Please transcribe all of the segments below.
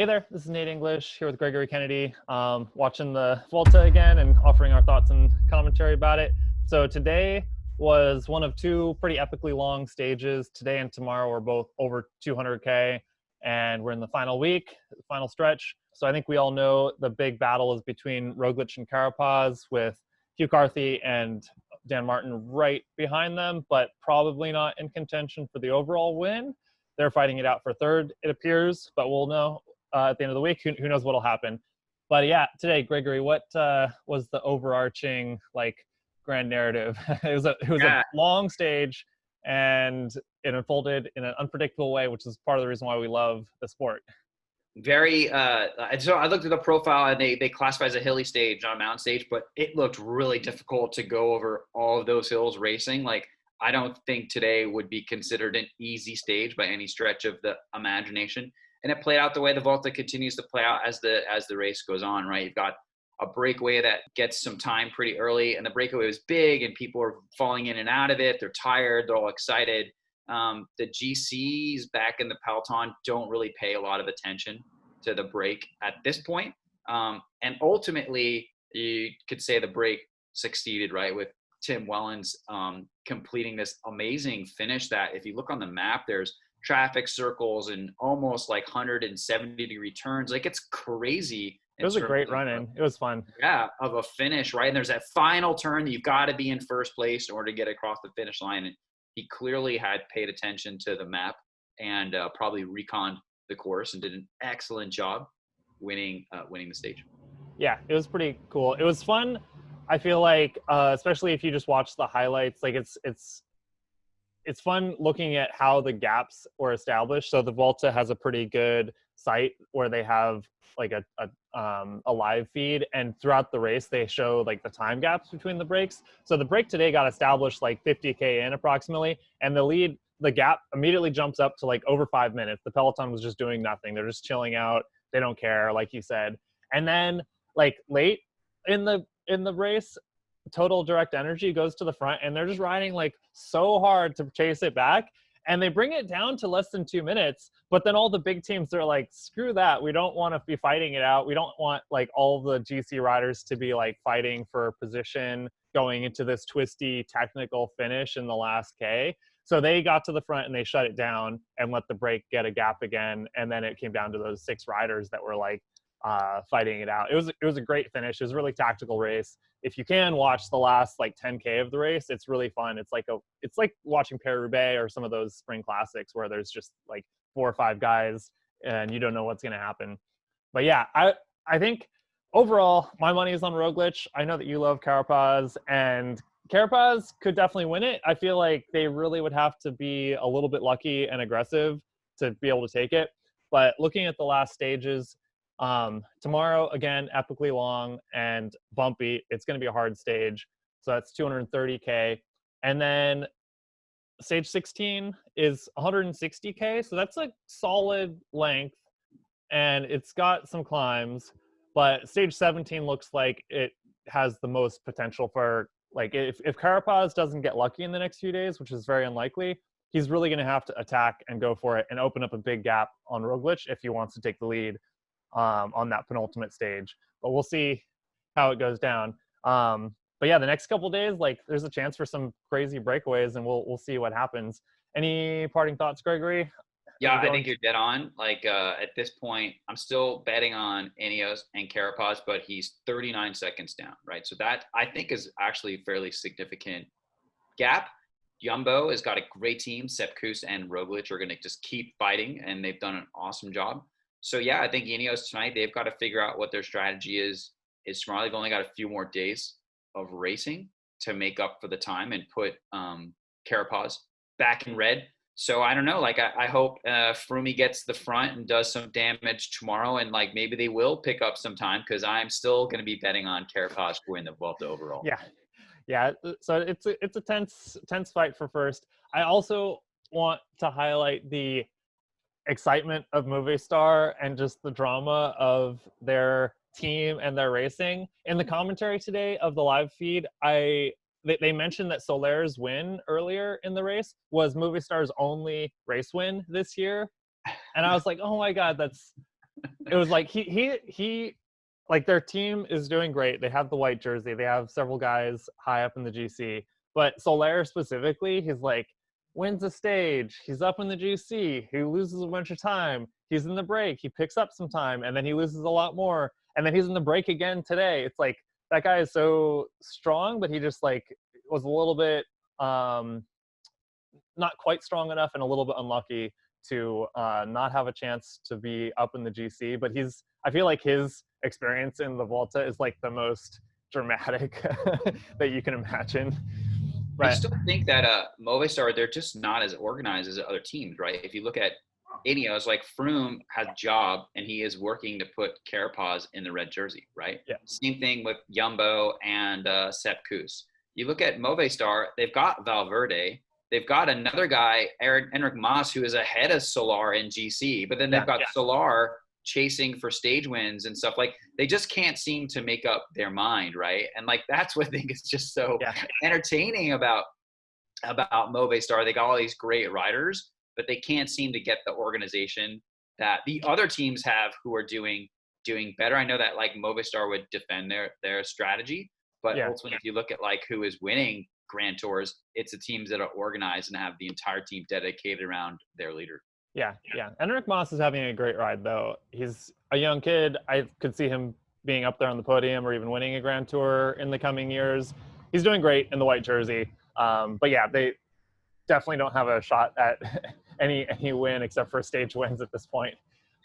Hey there, this is Nate English here with Gregory Kennedy, watching the Vuelta again and offering our thoughts and commentary about it. So today was one of two pretty epically long stages. Today and tomorrow were both over 200K, and we're in the final week, the final stretch. So I think we all know the big battle is between Roglic and Carapaz, with Hugh Carthy and Dan Martin right behind them, but probably not in contention for the overall win. They're fighting it out for third, it appears, but we'll know at the end of the week. Who knows what'll happen? But yeah, today, Gregory, what was the overarching grand narrative? It was a Yeah, long stage, and it unfolded in an unpredictable way, which is part of the reason why we love the sport. very. So I looked at the profile, and they classify as a hilly stage, not a mountain stage, but it looked really difficult to go over all of those hills racing. Like, I don't think today would be considered an easy stage by any stretch of the imagination. And it played out the way the Volta continues to play out as the race goes on. Right, you've got a breakaway that gets some time pretty early, and the breakaway was big, and people are falling in and out of it. They're tired. They're all excited. The GCs back in the peloton don't really pay a lot of attention to the break at this point. And ultimately, you could say the break succeeded, right, with Tim Wellens completing this amazing finish that, if you look on the map, there's traffic circles and almost like 170-degree turns. Like, it's crazy. It was a great run-in. It was fun. Yeah, of a finish, right? And there's that final turn that you've got to be in first place in order to get across the finish line. And he clearly had paid attention to the map and probably reconned the course and did an excellent job winning the stage. Yeah, it was pretty cool. It was fun. I feel like, especially if you just watch the highlights, like it's fun looking at how the gaps were established. So the Volta has a pretty good site where they have like a live feed, and throughout the race they show like the time gaps between the breaks. So the break today got established like 50K in approximately, and the gap immediately jumps up to like over 5 minutes. The peloton was just doing nothing. They're just chilling out. They don't care, like you said. And then like late in the race, Total Direct Energy goes to the front, and they're just riding like so hard to chase it back, and they bring it down to less than 2 minutes. But then all the big teams are like, screw that, we don't want to be fighting it out. We don't want like all the GC riders to be like fighting for position going into this twisty technical finish in the last K. So they got to the front and they shut it down and let the break get a gap again, and then it came down to those 6 riders that were like fighting it out. It was a great finish. It was a really tactical race. If you can watch the last like 10K of the race, it's really fun. It's like watching Paris-Roubaix or some of those spring classics where there's just like 4 or 5 guys and you don't know what's going to happen. But yeah, I think overall my money is on Roglic. I know that you love Carapaz, and Carapaz could definitely win it. I feel like they really would have to be a little bit lucky and aggressive to be able to take it. But looking at the last stages, tomorrow, again, epically long and bumpy. It's going to be a hard stage. So that's 230K. And then stage 16 is 160K. So that's a solid length, and it's got some climbs. But stage 17 looks like it has the most potential for, like, if Carapaz doesn't get lucky in the next few days, which is very unlikely, he's really going to have to attack and go for it and open up a big gap on Roglic if he wants to take the lead on that penultimate stage. But we'll see how it goes down. But yeah, the next couple of days, like, there's a chance for some crazy breakaways, and we'll see what happens. Any parting thoughts, Gregory? Yeah, I think you're dead on. Like, at this point, I'm still betting on Ineos and Carapaz, but he's 39 seconds down, right? So that, I think, is actually a fairly significant gap. Jumbo has got a great team. Sepp Kuss and Roglic are going to just keep fighting, and they've done an awesome job. So yeah, I think Ineos tonight, they've got to figure out what their strategy is tomorrow. They've only got a few more days of racing to make up for the time and put Carapaz back in red. So I don't know. Like, I hope Froome gets the front and does some damage tomorrow, and like maybe they will pick up some time, because I'm still going to be betting on Carapaz to win the Vuelta overall. Yeah. So it's a tense fight for first. I also want to highlight the excitement of Movistar and just the drama of their team and their racing. In the commentary today of the live feed, they mentioned that Soler's win earlier in the race was Movistar's only race win this year. And I was like, oh my God, it was like he like their team is doing great. They have the white jersey. They have several guys high up in the GC. But Soler specifically, he's like wins a stage. He's up in the GC. He loses a bunch of time. He's in the break. He picks up some time, and then he loses a lot more. And then he's in the break again today. It's like that guy is so strong, but he just like was a little bit not quite strong enough and a little bit unlucky to not have a chance to be up in the GC. But I feel like his experience in the Volta is like the most dramatic that you can imagine. I still think that Movistar, they're just not as organized as other teams, right? If you look at Ineos, like Froome has a job and he is working to put Carapaz in the red jersey, right? Yeah. Same thing with Jumbo and Sepp Kuss. You look at Movistar, they've got Valverde. They've got another guy, Enric Mas, who is ahead of Solar in GC, but then they've got Solar chasing for stage wins and stuff. Like they just can't seem to make up their mind, right? And like that's what I think is just so entertaining about Movistar. They got all these great riders, but they can't seem to get the organization that the other teams have who are doing better. I know that like Movistar would defend their strategy, but ultimately if you look at like who is winning Grand Tours, it's the teams that are organized and have the entire team dedicated around their leader. Yeah. Enric Mas is having a great ride, though. He's a young kid. I could see him being up there on the podium or even winning a Grand Tour in the coming years. He's doing great in the white jersey. But yeah, they definitely don't have a shot at any win except for stage wins at this point.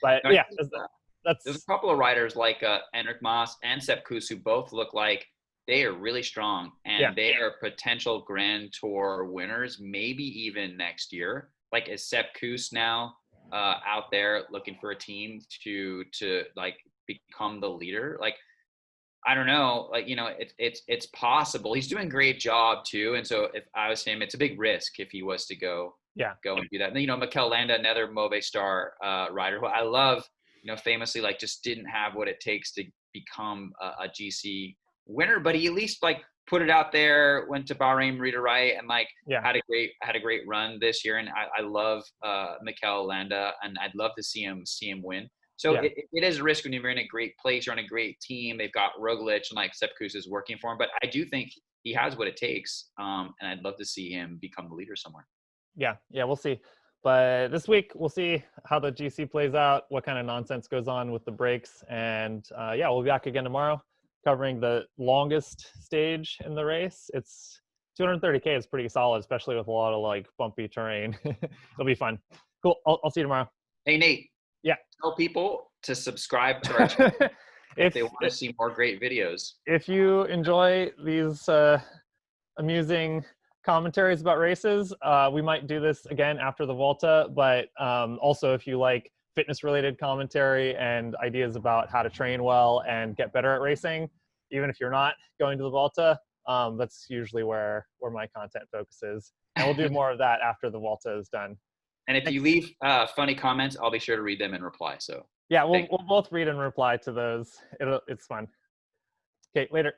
But yeah, there's a couple of riders like Enric Mas and Sepp Kuss who both look like they are really strong and they are potential Grand Tour winners, maybe even next year. Like is Sepp Kuss now out there looking for a team to like become the leader? Like I don't know, like it's possible. He's doing a great job too, and so if I was him, it's a big risk if he was to go and do that. And Mikel Landa, another Movistar rider who I love, famously like just didn't have what it takes to become a GC winner, but he at least like put it out there, went to Bahrain, Rita Wright, and like had a great run this year. And I love Mikel Landa, and I'd love to see him win. So it is a risk when you're in a great place, you're on a great team. They've got Roglic and like Sepp Kuss is working for him, but I do think he has what it takes, and I'd love to see him become the leader somewhere. Yeah, we'll see. But this week we'll see how the GC plays out, what kind of nonsense goes on with the breaks, and we'll be back again tomorrow, covering the longest stage in the race. It's 230K is pretty solid, especially with a lot of like bumpy terrain. It'll be fun. Cool. I'll see you tomorrow. Hey, Nate. Yeah. Tell people to subscribe to our channel if they want to see more great videos. If you enjoy these amusing commentaries about races, we might do this again after the Volta, but also if you like fitness-related commentary and ideas about how to train well and get better at racing, even if you're not going to the Volta, that's usually where my content focuses. And we'll do more of that after the Volta is done. And if you leave funny comments, I'll be sure to read them and reply. So yeah, we'll both read and reply to those. It's fun. Okay, later.